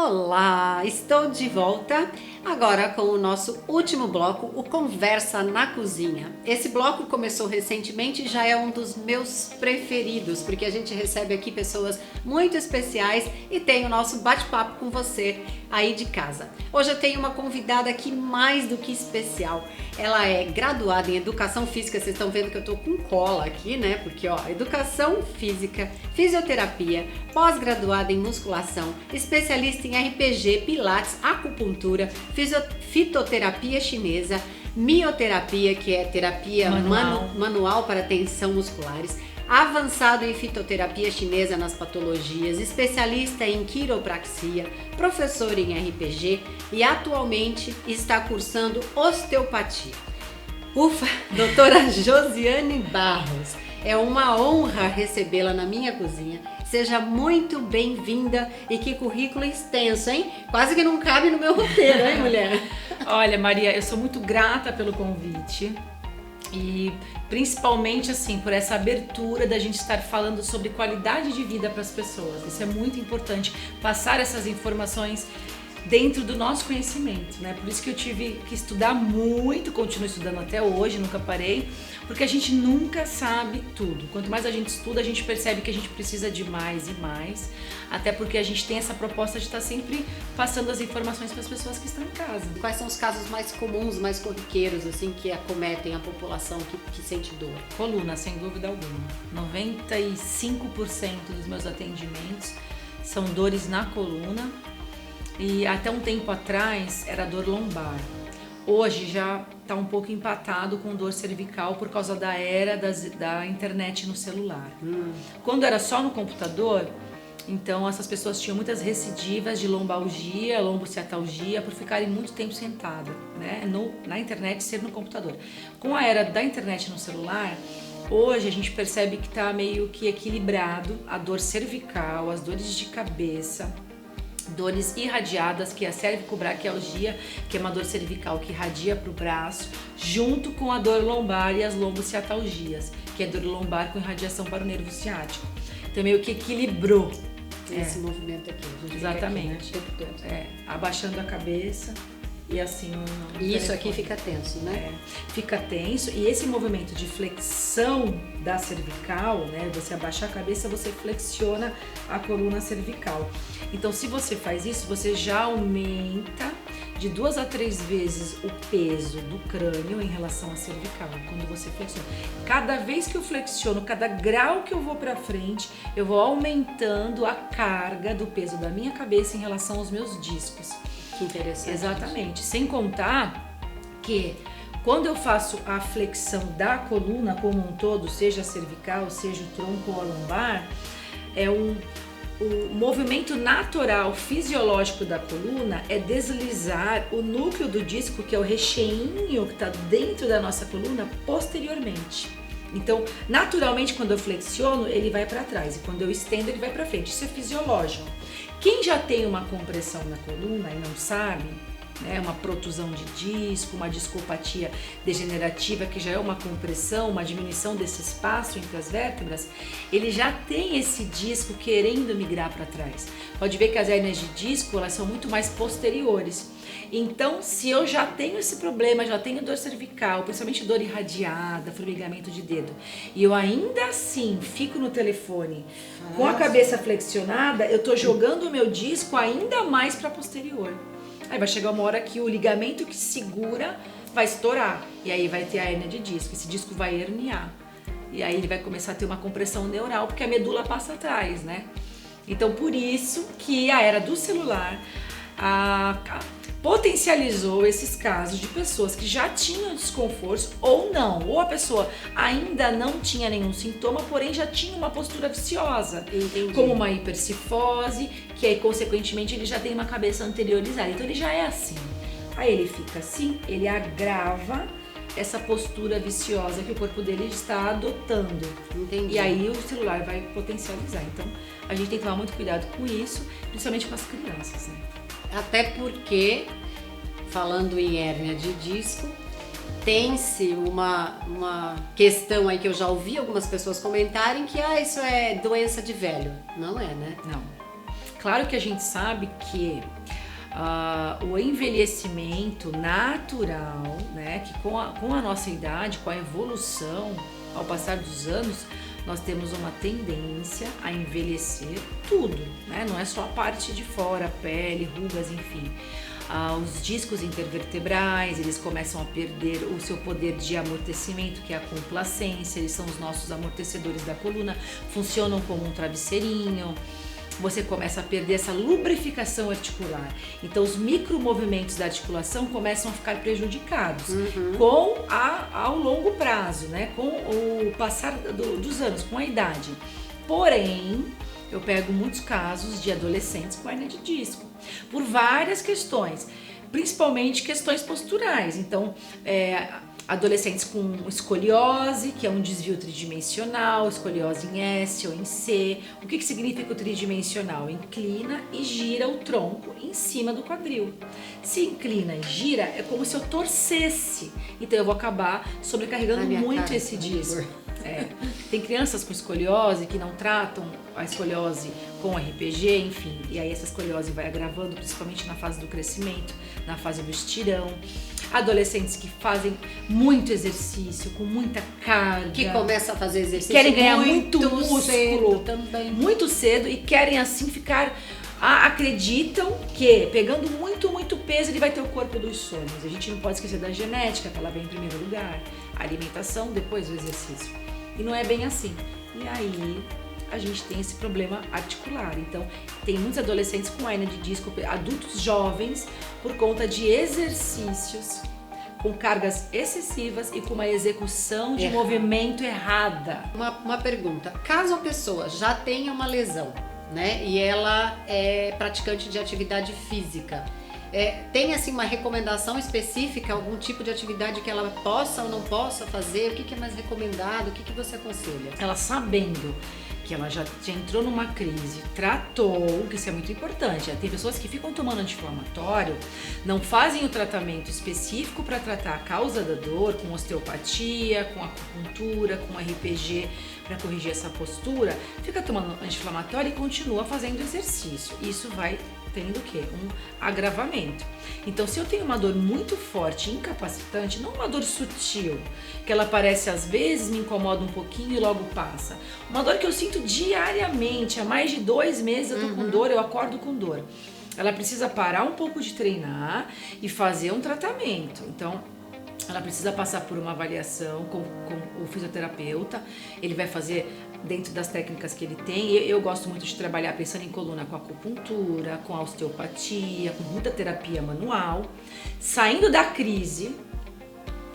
Olá, estou de volta agora com o nosso último bloco, o Conversa na Cozinha. Esse bloco começou recentemente e já é um dos meus preferidos, porque a gente recebe aqui pessoas muito especiais e tem o nosso bate-papo com você aí de casa. Hoje eu tenho uma convidada aqui mais do que especial. Ela é graduada em Educação Física, vocês estão vendo que eu tô com cola aqui, né? Porque, ó, Educação Física, Fisioterapia, pós-graduada em Musculação, especialista em RPG, Pilates, Acupuntura, Fitoterapia Chinesa, Mioterapia, que é terapia manual para tensão musculares, avançado em fitoterapia chinesa nas patologias, especialista em quiropraxia, professor em RPG e atualmente está cursando osteopatia. Ufa, doutora Josiane Barros, é uma honra recebê-la na minha cozinha. Seja muito bem-vinda e que currículo extenso, hein? Quase que não cabe no meu roteiro, hein, mulher? Olha, Maria, eu sou muito grata pelo convite e principalmente assim por essa abertura da gente estar falando sobre qualidade de vida para as pessoas. Isso é muito importante, passar essas informações dentro do nosso conhecimento, né? Por isso que eu tive que estudar muito, continuo estudando até hoje, nunca parei, porque a gente nunca sabe tudo. Quanto mais a gente estuda, a gente percebe que a gente precisa de mais e mais, até porque a gente tem essa proposta de estar sempre passando as informações para as pessoas que estão em casa. Quais são os casos mais comuns, mais corriqueiros, assim, que acometem a população que sente dor? Coluna, sem dúvida alguma. 95% dos meus atendimentos são dores na coluna. E até um tempo atrás era dor lombar. Hoje já está um pouco empatado com dor cervical por causa da era da internet no celular. Quando era só no computador, então essas pessoas tinham muitas recidivas de lombalgia, lombociatalgia por ficarem muito tempo sentada, né? Na internet, ser no computador. Com a era da internet no celular, hoje a gente percebe que está meio que equilibrado a dor cervical, as dores de cabeça, dores irradiadas, que é a cervicobraquialgia, que é uma dor cervical que irradia para o braço, junto com a dor lombar e as lombociatalgias, que é dor lombar com irradiação para o nervo ciático. Então meio que equilibrou esse movimento aqui. Exatamente. Aqui, né? Abaixando a cabeça e assim e isso aqui fica tenso, né? Fica tenso, e esse movimento de flexão da cervical, né? Você abaixar a cabeça, você flexiona a coluna cervical. Então, se você faz isso, você já aumenta de 2 a 3 vezes o peso do crânio em relação à cervical, quando você flexiona. Cada vez que eu flexiono, cada grau que eu vou para frente, eu vou aumentando a carga do peso da minha cabeça em relação aos meus discos. Que interessante. Exatamente. Sem contar que quando eu faço a flexão da coluna como um todo, seja a cervical, seja o tronco ou a lombar, o movimento natural fisiológico da coluna é deslizar o núcleo do disco, que é o recheinho que está dentro da nossa coluna, posteriormente. Então, naturalmente, quando eu flexiono, ele vai para trás, e quando eu estendo, ele vai para frente. Isso é fisiológico. Quem já tem uma compressão na coluna e não sabe, né, uma protusão de disco, uma discopatia degenerativa, que já é uma compressão, uma diminuição desse espaço entre as vértebras, ele já tem esse disco querendo migrar para trás. Pode ver que as hérnias de disco, elas são muito mais posteriores. Então, se eu já tenho esse problema, já tenho dor cervical, principalmente dor irradiada, formigamento de dedo, e eu ainda assim fico no telefone com a cabeça flexionada, eu tô jogando o meu disco ainda mais para posterior. Aí vai chegar uma hora que o ligamento que segura vai estourar, e aí vai ter a hérnia de disco, esse disco vai herniar, e aí ele vai começar a ter uma compressão neural, porque a medula passa atrás, né? Então, por isso que a era do celular potencializou esses casos de pessoas que já tinham desconforto ou não, ou a pessoa ainda não tinha nenhum sintoma, porém já tinha uma postura viciosa. Entendi. Como uma hipercifose, que aí consequentemente ele já tem uma cabeça anteriorizada, então ele já é assim. Aí ele fica assim, ele agrava essa postura viciosa que o corpo dele está adotando. Entendi. E aí o celular vai potencializar. Então a gente tem que tomar muito cuidado com isso, principalmente com as crianças, né? Até porque, falando em hérnia de disco, tem-se uma questão aí que eu já ouvi algumas pessoas comentarem que isso é doença de velho. Não é, né? Não. Claro que a gente sabe que o envelhecimento natural, né, que com a nossa idade, com a evolução, ao passar dos anos, nós temos uma tendência a envelhecer tudo, né? Não é só a parte de fora, pele, rugas, enfim. Os discos intervertebrais, eles começam a perder o seu poder de amortecimento, que é a complacência, eles são os nossos amortecedores da coluna, funcionam como um travesseirinho. Você começa a perder essa lubrificação articular. Então os micromovimentos da articulação começam a ficar prejudicados ao longo prazo, né? Com o passar dos anos, com a idade. Porém, eu pego muitos casos de adolescentes com hernia de disco, por várias questões, principalmente questões posturais. Então, adolescentes com escoliose, que é um desvio tridimensional, escoliose em S ou em C. O que significa o tridimensional? Inclina e gira o tronco em cima do quadril. Se inclina e gira, é como se eu torcesse. Então eu vou acabar sobrecarregando muito esse disco. Tem crianças com escoliose que não tratam a escoliose com RPG, enfim, e aí essa escoliose vai agravando, principalmente na fase do crescimento, na fase do estirão. Adolescentes que fazem muito exercício, com muita carga, que começam a fazer exercício, querem ganhar muito músculo cedo também, muito cedo, e querem assim ficar, acreditam que pegando muito peso ele vai ter o corpo dos sonhos. A gente não pode esquecer da genética, que ela vem em primeiro lugar, a alimentação, depois o exercício. E não é bem assim. E aí a gente tem esse problema articular. Então, tem muitos adolescentes com hernia de disco, adultos jovens, por conta de exercícios com cargas excessivas e com uma execução de movimento errada. Uma pergunta: caso a pessoa já tenha uma lesão, né, e ela é praticante de atividade física, tem assim uma recomendação específica, algum tipo de atividade que ela possa ou não possa fazer? O que é mais recomendado? O que você aconselha? Ela sabendo que ela já entrou numa crise, tratou, que isso é muito importante. Tem pessoas que ficam tomando anti-inflamatório, não fazem o tratamento específico para tratar a causa da dor, com osteopatia, com acupuntura, com RPG, para corrigir essa postura, fica tomando anti-inflamatório e continua fazendo exercício. Isso vai tendo o quê? Um agravamento. Então, se eu tenho uma dor muito forte, incapacitante, não uma dor sutil, que ela aparece às vezes, me incomoda um pouquinho e logo passa. Uma dor que eu sinto diariamente, há mais de 2 meses eu tô com dor, eu acordo com dor. Ela precisa parar um pouco de treinar e fazer um tratamento. Então, ela precisa passar por uma avaliação com o fisioterapeuta. Ele vai fazer dentro das técnicas que ele tem. Eu gosto muito de trabalhar pensando em coluna com acupuntura, com osteopatia, com muita terapia manual. Saindo da crise,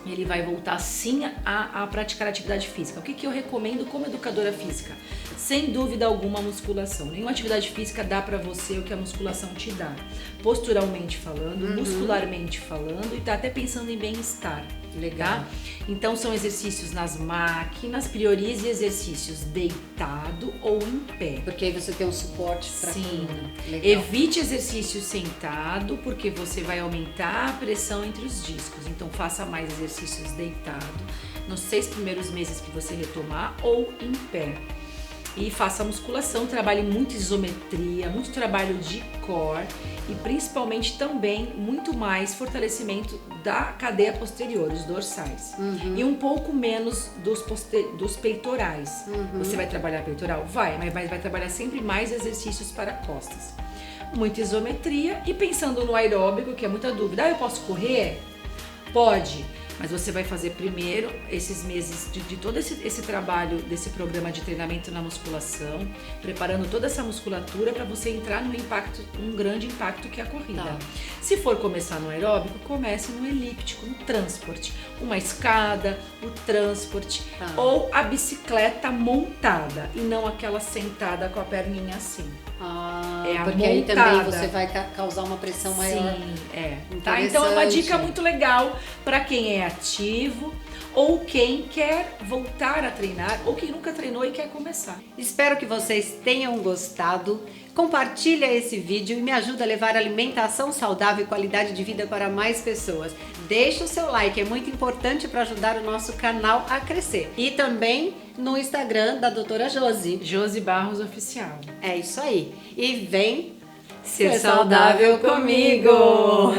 ele vai voltar sim a praticar atividade física. O que eu recomendo como educadora física? Sem dúvida alguma, a musculação. Nenhuma atividade física dá pra você o que a musculação te dá. Posturalmente falando, muscularmente falando, e tá até pensando em bem-estar. Legal. Tá? Então são exercícios nas máquinas, priorize exercícios deitado ou em pé. Porque aí você tem um suporte pra coluna. Legal. Evite exercício sentado, porque você vai aumentar a pressão entre os discos. Então faça mais exercícios deitado nos 6 primeiros meses que você retomar, ou em pé. E faça musculação, trabalhe muito isometria, muito trabalho de core e principalmente também muito mais fortalecimento da cadeia posterior, os dorsais. E um pouco menos dos peitorais. Você vai trabalhar peitoral? Vai, mas vai trabalhar sempre mais exercícios para costas. Muita isometria e pensando no aeróbico, que é muita dúvida. Eu posso correr? Pode. Mas você vai fazer primeiro esses meses de todo esse trabalho, desse programa de treinamento na musculação, preparando toda essa musculatura para você entrar no impacto, um grande impacto que é a corrida. Tá. Se for começar no aeróbico, comece no elíptico, no transporte. Uma escada, o transporte, ou a bicicleta montada e não aquela sentada com a perninha assim. Porque aí também você vai causar uma pressão maior. Sim, tá? Então é uma dica muito legal para quem é ativo, ou quem quer voltar a treinar, ou quem nunca treinou e quer começar. Espero que vocês tenham gostado. Compartilha esse vídeo e me ajuda a levar alimentação saudável e qualidade de vida para mais pessoas. Deixa o seu like, é muito importante para ajudar o nosso canal a crescer. E também no Instagram da doutora Josi. Josi Barros Oficial. É isso aí. E vem ser saudável comigo!